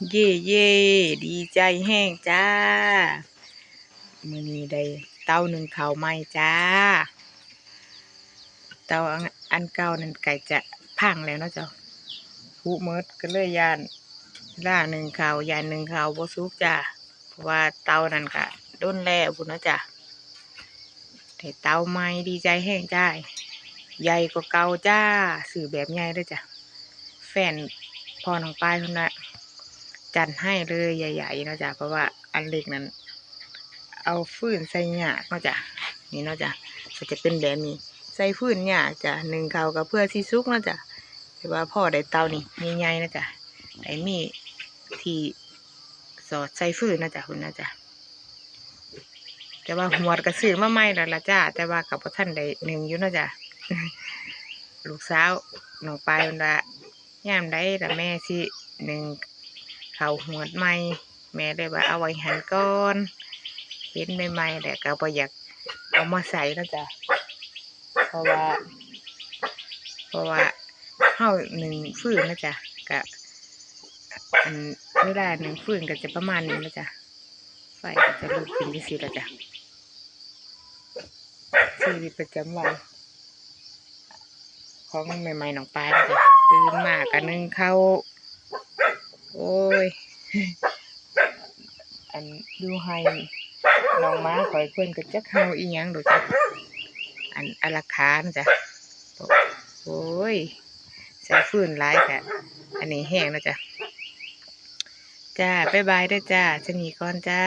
เย่เย่ดีใจแห้งจ้ามื้อนี้ได้เต้าหนึ่งข้าวใหม่จ้าเต้าอันเก่านั่นไก่จะพังแล้วเนาะจ้ะผู้เมิดก็เลยย่านล่าหนึ่งข้าวยานหนึ่งข้าวบ่สุกจ้าเพราะว่าเต้านั่นก็โดนแล้วพุ่นเนาะจ้ะได้เต้าใหม่ดีใจแห้งจ้าใหญ่กว่าเก่าจ้าซื้อแบบใหญ่เลยจ้ะแฟนพ่อน้องปลายเพิ่นน่ะจัดให้เลยใหญ่ๆเนาะจ้ะเพราะว่าอันเล็กนั้นเอาฟืนใส่หยากเนาะจ้ะนี่เนาะจ้ะก็จะเป็นแบบนี้ใส่ฟืนหยากจ้ะหนึ่งข้าวก็เพื่อที่สุกเนาะจ้ะแต่ว่าพ่อได้เตานี่ใหญ่ๆนะจ้ะได้มีที่สอดใส่ฟืนนะจ้ะคุณนะจ้ะแต่ว่าหัวก็ซื้อมาใหม่แล้วล่ะจ้าแต่ว่ากับพ่อท่านได้หนึ่งอยู่เนาะจ้ะลูกสาวน้องปลายมันละย่ามได้แต่แม่สิหนึ่งข้าวหัวใหม่แม่ได้ว่าเอาไว้หันก้อนเห็นใหม่ๆแต่ก็บ่อยากเอามาใส่นะจ้ะเพราะว่าเฮาหนึ่งฟืนนะจ๊ะกะอันเวลาหนึ่งฟืนก็จะประมาณนี้นะจ๊ะไฟก็จะลุกขึ้นที่สิละจ้ะชีวิตประจำวันของใหม่ๆน้องปลายนะจ๊ะตื่นมากันนึ่งข้าวโอ้ยอันดูให้น้องม้าคอยเพื่อนก็จักเฮาอีหยังดูจ้ะอันอลาคานะจ๊ะโอ้ยใส่ฟืนหลายค่ะอันนี้แห้งนะจ๊ะจ้าบ๊ายบายด้วยจ้าสนีก่อนจ้า